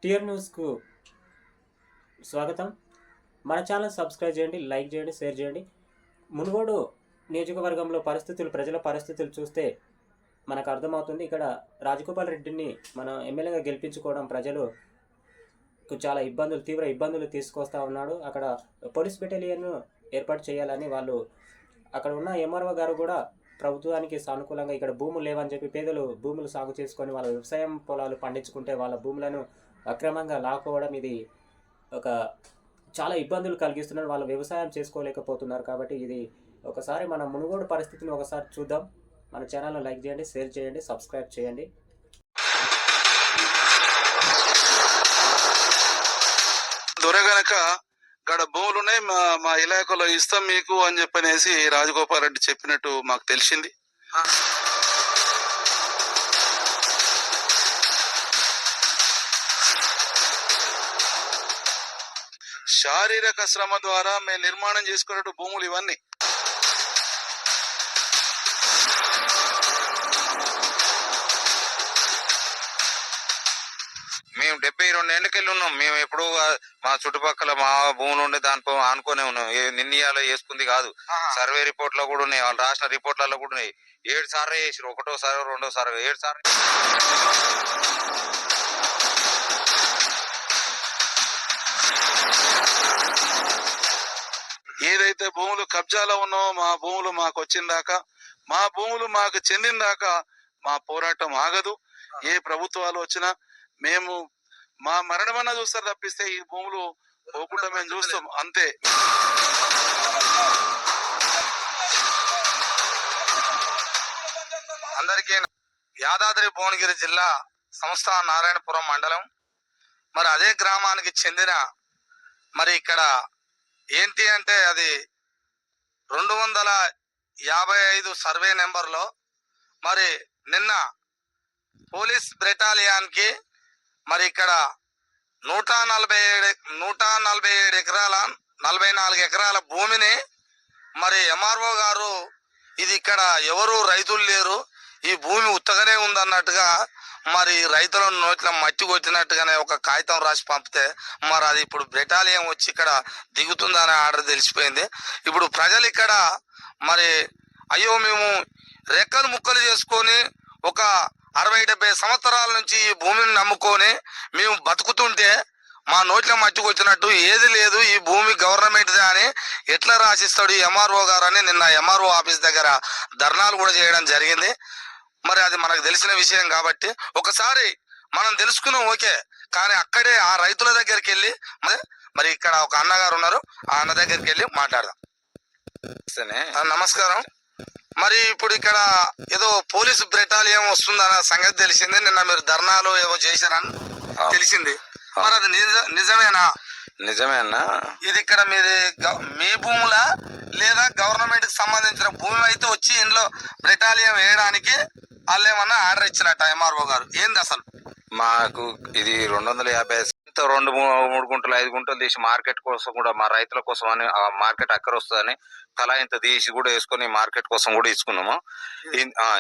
TR న్యూస్కు స్వాగతం. మన ఛానల్ సబ్స్క్రైబ్ చేయండి, లైక్ చేయండి, షేర్ చేయండి. మునుగోడు నియోజకవర్గంలో ప్రజల పరిస్థితులు చూస్తే మనకు అర్థమవుతుంది. ఇక్కడ రాజగోపాల్ రెడ్డిని మనం ఎమ్మెల్యేగా గెలిపించుకోవడం ప్రజలు చాలా తీవ్ర ఇబ్బందులు తీసుకొస్తా ఉన్నాడు. అక్కడ పోలీస్ బెటాలియన్ ఏర్పాటు చేయాలని వాళ్ళు అక్కడ ఉన్న ఎంఆర్ఓ గారు కూడా ప్రభుత్వానికి సానుకూలంగా ఇక్కడ భూములు లేవని చెప్పి పేదలు భూములు సాగు చేసుకొని వాళ్ళ వ్యవసాయం పొలాలు పండించుకుంటే వాళ్ళ భూములను అక్రమంగా లాక్కోవడం ఇది ఒక చాలా ఇబ్బందులు కలిగిస్తున్నారు. వాళ్ళు వ్యవసాయం చేసుకోలేకపోతున్నారు. కాబట్టి ఇది ఒకసారి మన మునుగోడు పరిస్థితిని ఒకసారి చూద్దాం. మన ఛానల్ను లైక్ చేయండి, షేర్ చేయండి, సబ్స్క్రైబ్ చేయండి. దొరగనక గడ భూములున్నాయి మా ఇలాకాలో ఇస్తాం మీకు అని చెప్పనేసి రాజగోపాల్ రెడ్డి చెప్పినట్టు మాకు తెలిసింది. శారీరక శ్రమ ద్వారా మేము నిర్మాణం చేసుకున్నట్టు భూములు ఇవన్నీ. మేము 72 ఏళ్ళకెళ్ళి ఉన్నాం. మేము ఎప్పుడు మా చుట్టుపక్కల మా భూములు ఉండే దానిపై ఆనుకునే ఉన్నాం. నిర్ణయాలు వేసుకుంది కాదు. సర్వే రిపోర్ట్ లో కూడా ఉన్నాయి, వాళ్ళు రాసిన రిపోర్ట్లలో కూడా ఉన్నాయి. 7 సార్లు చేసారు, 1వ సారి 2వ సారి 7 సార్లు. ఏదైతే భూములు కబ్జాలో ఉన్నామో మా భూములు మాకు వచ్చిన దాకా, మా భూములు మాకు చెందిన దాకా మా పోరాటం ఆగదు. ఏ ప్రభుత్వాలు వచ్చినా మేము మా మరణమన్నా చూస్తారు తప్పిస్తే ఈ భూములు పోకుండా మేము చూస్తాం అంతే. అందరికీ యాదాద్రి భువనగిరి జిల్లా సంస్థ నారాయణపురం మండలం. మరి అదే గ్రామానికి చెందిన మరి ఇక్కడ ఏంటి అంటే అది 255 సర్వే నెంబర్లో మరి నిన్న పోలీస్ బెటాలియన్కి మరి ఇక్కడ 147 ఎకరాల 44 ఎకరాల భూమిని మరి ఎంఆర్ఓ గారు ఇది ఇక్కడ ఎవరు రైతులు లేరు, ఈ భూమి ఉత్తగానే ఉందన్నట్టుగా మరి రైతుల నోట్ల మట్టి కొట్టినట్టుగానే ఒక కాగితం రాసి పంపితే మరి అది ఇప్పుడు బెటాలియన్ వచ్చి ఇక్కడ దిగుతుందనే ఆర్డర్ తెలిసిపోయింది. ఇప్పుడు ప్రజలు ఇక్కడ మరి అయ్యో మేము రెక్కలు ముక్కలు చేసుకొని ఒక 60-70 సంవత్సరాల నుంచి ఈ భూమిని నమ్ముకొని మేము బతుకుతుంటే మా నోట్ల మట్టి వచ్చినట్టు ఏది లేదు, ఈ భూమి గవర్నమెంట్దే అని ఎట్లా రాసిస్తాడు ఈ ఎంఆర్ఓ గారు అని నిన్న ఎంఆర్ఓ ఆఫీస్ దగ్గర ధర్నాలు కూడా చేయడం జరిగింది. మరి అది మనకు తెలిసిన విషయం కాబట్టి ఒకసారి మనం తెలుసుకున్నాం ఓకే, కానీ అక్కడే ఆ రైతుల దగ్గరికి వెళ్ళి మరి ఇక్కడ ఒక అన్నగారు ఉన్నారు, ఆ అన్న దగ్గరికి వెళ్ళి మాట్లాడదాం. నమస్కారం. మరి ఇప్పుడు ఇక్కడ ఏదో పోలీసు బెటాలియన్ వస్తుందన్న సంగతి తెలిసింది. నిన్న మీరు ధర్నాలు ఏవో చేశారని తెలిసింది. మరి అది నిజమేనా? నిజమే అన్న. ఇది ఇక్కడ మీ భూములా లేదా గవర్నమెంట్ కి సంబంధించిన భూమి అయితే వచ్చి ఇందులో బెటాలియన్ వేయడానికి వాళ్ళు ఏమన్నా ఆర్డర్ ఇచ్చినట్ట ఎంఆర్ఓ గారు? ఏంది అసలు? మాకు ఇది 250 2-3 గుంటలు 5 గుంటలు తీసి మార్కెట్ కోసం కూడా మా రైతుల కోసం అని మార్కెట్ అక్కర వస్తుందని తలా ఇంత తీసి కూడా వేసుకొని మార్కెట్ కోసం కూడా ఇచ్చుకున్నాము.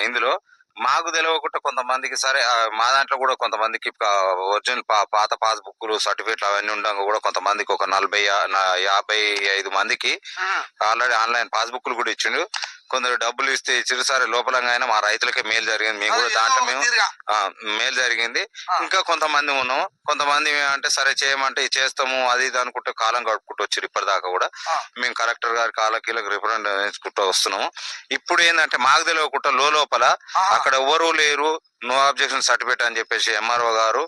ఇందులో మాకు తెలియకుండా కొంతమందికి సరే మా దాంట్లో కూడా కొంతమందికి ఒరిజినల్ పాత పాస్బుక్లు సర్టిఫికేట్లు అవన్నీ ఉండగా కూడా కొంతమందికి ఒక 40-55 మందికి ఆల్రెడీ ఆన్లైన్ పాస్బుక్లు కూడా ఇచ్చిండు. కొందరు డబ్బులు ఇస్తే ఇచ్చారు. సరే లోపలంగా అయినా మా రైతులకే మేలు జరిగింది, మేము కూడా దాంట్లో మేలు జరిగింది. ఇంకా కొంతమంది ఉన్నాము, కొంతమంది అంటే సరే చేయమంటే చేస్తాము అది ఇది అనుకుంటే కాలం గడుపుకుంటూ వచ్చారు. ఇప్పటిదాకా కూడా మేము కలెక్టర్ గారి కాళ్ళకీలకు రిప్రజెంట్ వేసుకుంటూ వస్తున్నాము. ఇప్పుడు ఏంటంటే మాకు తెలియకుండా లోపల అక్కడ ఎవరు లేరు, నో అబ్జెక్షన్ సర్టిఫికేట్ అని చెప్పేసి ఎంఆర్ఓ గారు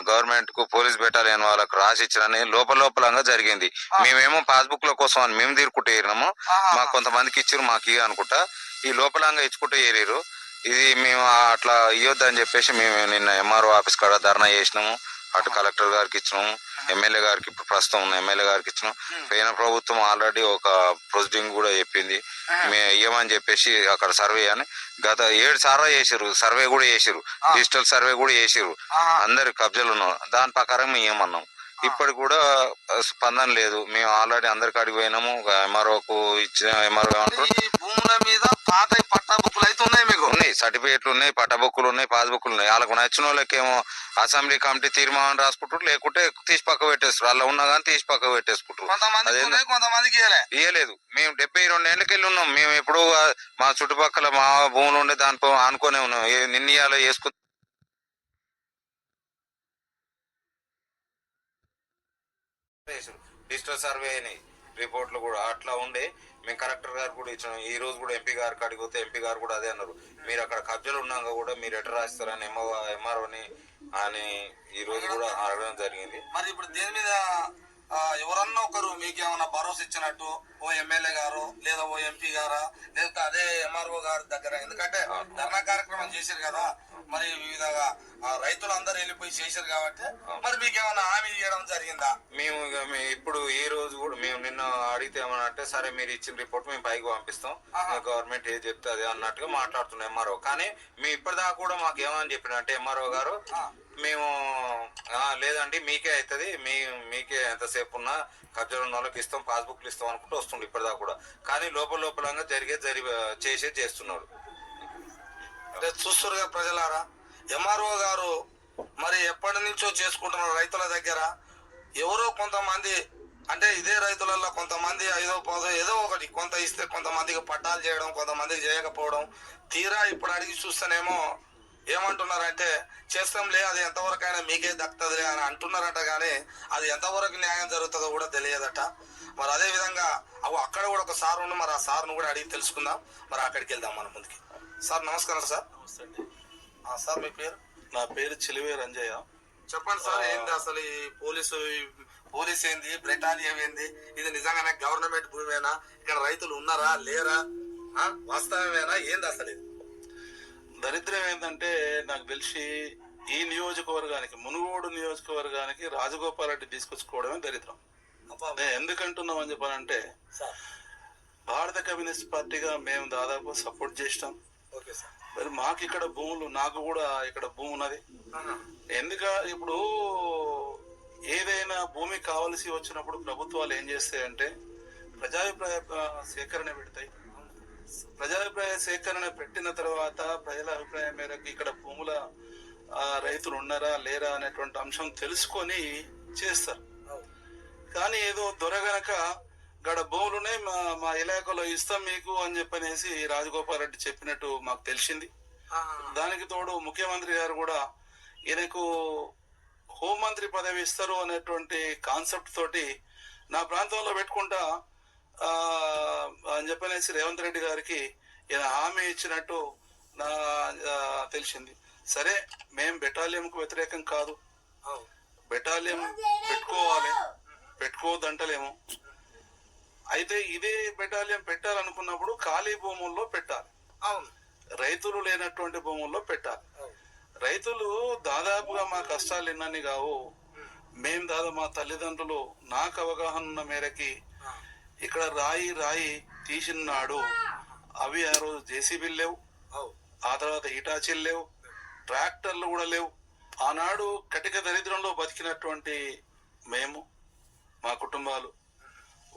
గవర్నమెంట్ కు పోలీస్ బెటాలియన్ వాళ్ళకు రాసి ఇచ్చారని లోపలంగా జరిగింది. మేమేమో పాస్బుక్ ల కోసం అని మేము తీరుకుంటూ ఏరినాము, మాకు కొంతమందికి ఇచ్చారు, మాకు అనుకుంటా ఈ లోపలంగా ఇచ్చుకుంటూ ఏరారు. ఇది మేము అట్లా ఇవ్వద్దు అని చెప్పేసి మేము నిన్న ఎంఆర్ఓ ఆఫీస్ కాడ ధర్నా చేసినాము. అటు కలెక్టర్ గారికి ఇచ్చినాము, ఎమ్మెల్యే గారికి ఇప్పుడు ప్రస్తుతం ఉన్న ఎమ్మెల్యే గారికి ఇచ్చినాం. పోయిన ప్రభుత్వం ఆల్రెడీ ఒక ప్రొసీడింగ్ కూడా చెప్పింది మేము ఇవ్వమని చెప్పేసి అక్కడ సర్వే అని. గత 7 సార్లు చేసారు, సర్వే కూడా చేసారు, డిజిటల్ సర్వే కూడా చేసారు, అందరి కబ్జాలు ఉన్నాం. దాని ప్రకారం మేము ఏమన్నాం. ఇప్పటికి కూడా స్పందన లేదు. మేము ఆల్రెడీ అందరికి అడిగిపోయినాము. ఎంఆర్ఓకు ఇచ్చిన ఎంఆర్ఓ భూముల మీద పాత పట్టా బుక్కులు అయితే ఉన్నాయి మీకు? ఉన్నాయి, సర్టిఫికేట్లు ఉన్నాయి, పట్టబుక్కులు ఉన్నాయి, పాస్బుక్లు ఉన్నాయి. వాళ్ళకు నచ్చిన వాళ్ళకేమో అసెంబ్లీ కమిటీ తీర్మానం రాసుకుంటారు, లేకుంటే తీసి పక్క పెట్టేస్తారు. అలా ఉన్నా కానీ తీసి పక్క పెట్టేసుకుంటారు. కొంతమందికి ఇయ్యలేదు. మేము 72 ఏళ్ళకెళ్ళి ఉన్నాం. మేము ఎప్పుడు మా చుట్టుపక్కల మా భూములు ఉండే దానిపై ఆనుకునే ఉన్నాం. నిర్ణయాలు వేసుకు డిజిటల్ సర్వే అయినాయి, రిపోర్ట్లు కూడా అట్లా ఉండే. మేము కలెక్టర్ గారు కూడా ఇచ్చాం. ఈ రోజు కూడా ఎంపీ గారికి అడిగితే ఎంపీ గారు కూడా అదే అన్నారు, మీరు అక్కడ కబ్జాలు ఉన్నాక కూడా మీరు ఎట్లా రాస్తారని ఎంఆర్ఓని అని ఈ రోజు కూడా అడగడం జరిగింది. మరి ఇప్పుడు దేని మీద ఎవరన్నా ఒకరు మీకేమన్నా భరోసా ఇచ్చినట్టు, ఓ ఎమ్మెల్యే గారు లేదా ఓ ఎంపీ గారా లేదా అదే ఎంఆర్ఓ గారి దగ్గర, ఎందుకంటే ధర్నా కార్యక్రమం చేశారు కదా, మరి వివిధ రైతులందరూ వెళ్ళిపోయి చేశారు కాబట్టి మరి మీకేమన్నా హామీ ఇవ్వడం జరిగిందా? మేము ఇప్పుడు ఈ రోజు కూడా మేము నిన్న అడిగితే ఏమనంటే, సరే మీరు ఇచ్చిన రిపోర్ట్ మేము పైకి పంపిస్తాం, గవర్నమెంట్ ఏది చెప్తే అదే అన్నట్టుగా మాట్లాడుతున్నాం ఎంఆర్ఓ. కానీ మేము ఇప్పటిదాకా కూడా మాకు ఏమని చెప్పినంటే ఎంఆర్ఓ గారు, మేము లేదండి మీకే అవుతుంది, మీకే ఎంతసేపు ఉన్నా కబ్జాలు ఉన్న వాళ్ళకి ఇస్తాం, పాస్బుక్లు ఇస్తాం అనుకుంటూ వస్తుండే ఇప్పటిదాకా కూడా. కానీ లోపలంగా చేసేది చేస్తున్నాడు. చూస్తున్నారు ప్రజలారా, ఎంఆర్ఓ గారు మరి ఎప్పటి నుంచో చేసుకుంటున్నారు రైతుల దగ్గర. ఎవరో కొంతమంది అంటే ఇదే రైతులలో కొంతమంది 5-10 ఏదో ఒకటి కొంత ఇస్తే కొంతమందికి పట్టాలు చేయడం, కొంతమందికి చేయకపోవడం. తీరా ఇప్పుడు అడిగి చూస్తేనేమో ఏమంటున్నారంటే, చేస్తాంలే, అది ఎంతవరకైనా మీకే దక్కుతుందిలే అని అంటున్నారట. కానీ అది ఎంతవరకు న్యాయం జరుగుతుందో కూడా తెలియదట. మరి అదే విధంగా అక్కడ కూడా ఒక సార్ ఉండి, మరి ఆ సార్ను కూడా అడిగి తెలుసుకుందాం. మరి అక్కడికి వెళ్దాం మనం ముందుకి. సార్ నమస్కారం. సార్ సార్ మీ పేరు? నా పేరు చిలివే రంజయ్య. చెప్పండి సార్, ఏంది అసలు ఈ పోలీస్ ఏంది, బ్రిటానియం ఏంది? ఇది నిజంగానే గవర్నమెంట్ భూమేనా? ఇక్కడ రైతులు ఉన్నారా లేరా? వాస్తవమేనా? ఏంది అసలు ఇది? దరిద్రం ఏంటంటే, నాకు తెలిసి ఈ నియోజకవర్గానికి, మునుగోడు నియోజకవర్గానికి రాజగోపాల్ రెడ్డి తీసుకొచ్చుకోవడమే దరిద్రం. ఎందుకంటున్నాం అని చెప్పానంటే, భారత కమ్యూనిస్ట్ పార్టీగా మేము దాదాపు సపోర్ట్ చేసినాం. మరి మాకు ఇక్కడ భూములు, నాకు కూడా ఇక్కడ భూమి ఉన్నది. ఇప్పుడు ఏదైనా భూమి కావలసి వచ్చినప్పుడు ప్రభుత్వాలు ఏం చేస్తాయంటే ప్రజాభిప్రాయ సేకరణ పెడతాయి. ప్రజాభిప్రాయ సేకరణ పెట్టిన తర్వాత ప్రజల అభిప్రాయం మేరకు ఇక్కడ భూముల రైతులు ఉన్నారా లేరా అనేటువంటి అంశం తెలుసుకొని చేస్తారు. కానీ ఏదో దొరగనక గడ భూములున్నాయి, మా ఇలాకాలో ఇస్తాం మీకు అని చెప్పనేసి రాజగోపాల్ రెడ్డి చెప్పినట్టు మాకు తెలిసింది. దానికి తోడు ముఖ్యమంత్రి గారు కూడా ఈయనకు హోంమంత్రి పదవి ఇస్తారు అనేటువంటి కాన్సెప్ట్ తోటి నా ప్రాంతంలో పెట్టుకుంటా అని చెప్పనేసి రేవంత్ రెడ్డి గారికి ఈయన హామీ ఇచ్చినట్టు నా తెలిసింది. సరే, మేము బెటాలియంకు వ్యతిరేకం కాదు, బెటాలియం పెట్టుకోవాలి, పెట్టుకోవద్దంటలేము. అయితే ఇదే బెటాలియం పెట్టాలనుకున్నప్పుడు ఖాళీ భూముల్లో పెట్టాలి, రైతులు లేనటువంటి భూముల్లో పెట్టాలి. రైతులు దాదాపుగా మా కష్టాలు ఎన్నని కావు. మేము దాదాపు మా తల్లిదండ్రులు నాకు అవగాహన ఉన్న మేరకి ఇక్కడ రాయి తీసినాడు. అవి ఆ రోజు జేసీబీలు లేవు, ఆ తర్వాత హిటాచీలు లేవు, ట్రాక్టర్లు కూడా లేవు. ఆనాడు కటిక దరిద్రంలో బతికినటువంటి మేము, మా కుటుంబాలు,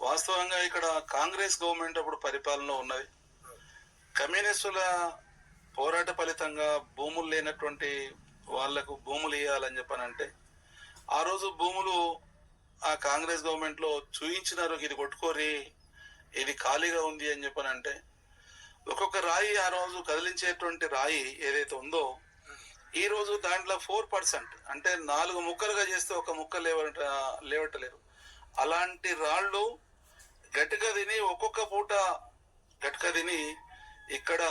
వాస్తవంగా ఇక్కడ కాంగ్రెస్ గవర్నమెంట్ అప్పుడు పరిపాలన ఉన్నది. కమ్యూనిస్టుల పోరాట ఫలితంగా భూములు లేనటువంటి వాళ్లకు భూములు ఇవ్వాలని చెప్పానంటే, ఆ రోజు భూములు ఆ కాంగ్రెస్ గవర్నమెంట్ లో చూయించినారు, ఇది కొట్టుకోరి, ఇది ఖాళీగా ఉంది అని చెప్పానంటే, ఒక్కొక్క రాయి ఆ రోజు కదిలించేటువంటి రాయి ఏదైతే ఉందో ఈ రోజు దాంట్లో 4% అంటే 4 ముక్కలుగా చేస్తే ఒక ముక్క లేవటలేరు. అలాంటి రాళ్ళు గట్టిగా తిని ఒక్కొక్క పూట గట్టిగా తిని ఇక్కడ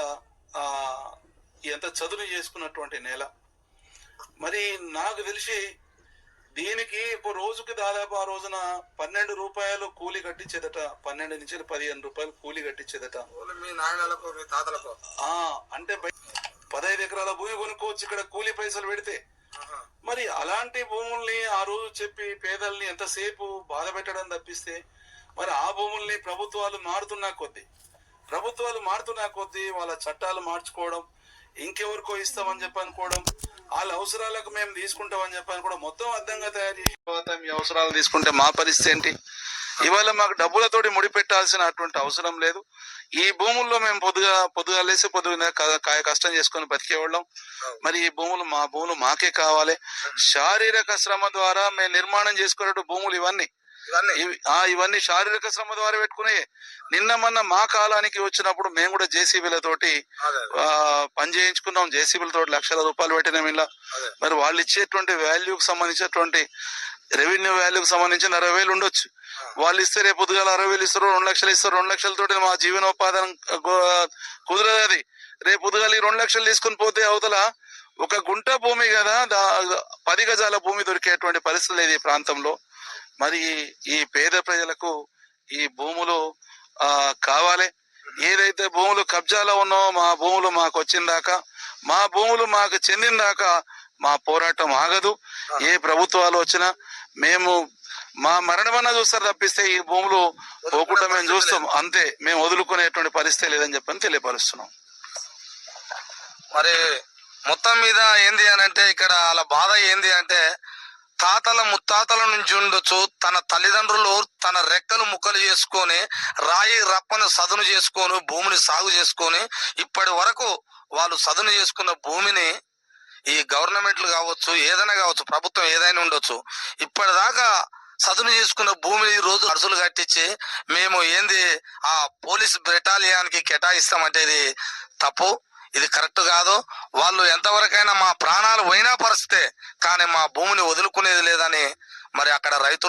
ఎంత చదును చేసుకున్నటువంటి నేల. మరి నాకు తెలిసి దీనికి ఒక రోజుకి దాదాపు ఆ రోజున 12 రూపాయలు కూలి కట్టించేదట, 12 నుంచి 15 రూపాయలు కూలి కట్టించేదట. మీ నాయనలకు మీ తాతలకు అంటే 15 ఎకరాల భూమి కొనుక్కోవచ్చు ఇక్కడ కూలి పైసలు పెడితే. మరి అలాంటి భూముల్ని ఆ రోజు చెప్పి పేదల్ని ఎంతసేపు బాధ పెట్టడం తప్పిస్తే, మరి ఆ భూముల్ని ప్రభుత్వాలు మారుతున్నా కొద్దీ వాళ్ళ చట్టాలు మార్చుకోవడం, ఇంకెవరికో ఇస్తామని చెప్పి అనుకోవడం, వాళ్ళ అవసరాలకు మేము తీసుకుంటామని చెప్పి అనుకోవడం, మొత్తం అర్థంగా తయారు చేసి తర్వాత మీ అవసరాలు తీసుకుంటే మా పరిస్థితి ఏంటి? ఇవాళ మాకు డబ్బులతోటి ముడిపెట్టాల్సినటువంటి అవసరం లేదు. ఈ భూముల్లో మేము పొద్దుగా లేసి పొద్దుగా కాయ కష్టం చేసుకొని బతికేవాళ్ళం. మరి ఈ భూములు మా భూములు మాకే కావాలి. శారీరక శ్రమ ద్వారా మేము నిర్మాణం చేసుకునే భూములు ఇవన్నీ శారీరక శ్రమ ద్వారా పెట్టుకునే. నిన్న మొన్న మా కాలానికి వచ్చినప్పుడు మేము కూడా జేసీబీలతోటి పని చేయించుకున్నాం. జేసీబీలతోటి లక్షల రూపాయలు పెట్టినాం ఇలా. మరి వాళ్ళు ఇచ్చేటువంటి వాల్యూకి సంబంధించినటువంటి రెవెన్యూ వాల్యూకి సంబంధించిన 60,000 ఉండొచ్చు. వాళ్ళు ఇస్తే రేపు పొద్దుగాల 60,000 ఇస్తారు, 2 లక్షలు ఇస్తారు. 2 లక్షలతోటి మా జీవనోపాధి కుదరదు. అది రేపు పొద్దుగాల 2 లక్షలు తీసుకుని పోతే అవతల 1 గుంట భూమి కదా 10 గజాల భూమి దొరికేటువంటి పరిస్థితి లేదు ఈ ప్రాంతంలో. మరి ఈ పేద ప్రజలకు ఈ భూములు కావాలి. ఏదైతే భూములు కబ్జాలో ఉన్నామో మా భూములు మాకు వచ్చిందాకా, మా భూములు మాకు చెందిందాకా మా పోరాటం ఆగదు. ఏ ప్రభుత్వాలు వచ్చినా మేము మా మరణమన్నా చూస్తారు తప్పిస్తే ఈ భూములు పోకుండా మేము చూస్తాం. అంతే, మేము వదులుకునేటువంటి పరిస్థితి లేదని చెప్పని తెలియపరుస్తున్నాం. మరి మొత్తం మీద ఏంది అని అంటే ఇక్కడ వాళ్ళ బాధ ఏంది అంటే తాతల ముత్తాతల నుంచి ఉండొచ్చు తన తల్లిదండ్రులు తన రెక్కలు ముక్కలు చేసుకొని రాయి రప్పను సదును చేసుకొని భూమిని సాగు చేసుకొని ఇప్పటి వరకు వాళ్ళు సదును చేసుకున్న భూమిని ఈ గవర్నమెంట్లు కావచ్చు ఏదైనా కావచ్చు ప్రభుత్వం ఏదైనా ఉండొచ్చు ఇప్పటిదాకా సదును చేసుకున్న భూమిని ఈ రోజు అరుసులు కట్టించి మేము ఏంది ఆ పోలీస్ బెటాలియానికి కేటాయిస్తామంటే ఇది తప్పు. ఇది కరెక్ట్ కాదు. వాళ్ళు ఎంతవరకైనా మా ప్రాణాలు పోయినా పరిస్థితే కానీ మా భూమిని వదులుకునేది లేదని మరి అక్కడ రైతులు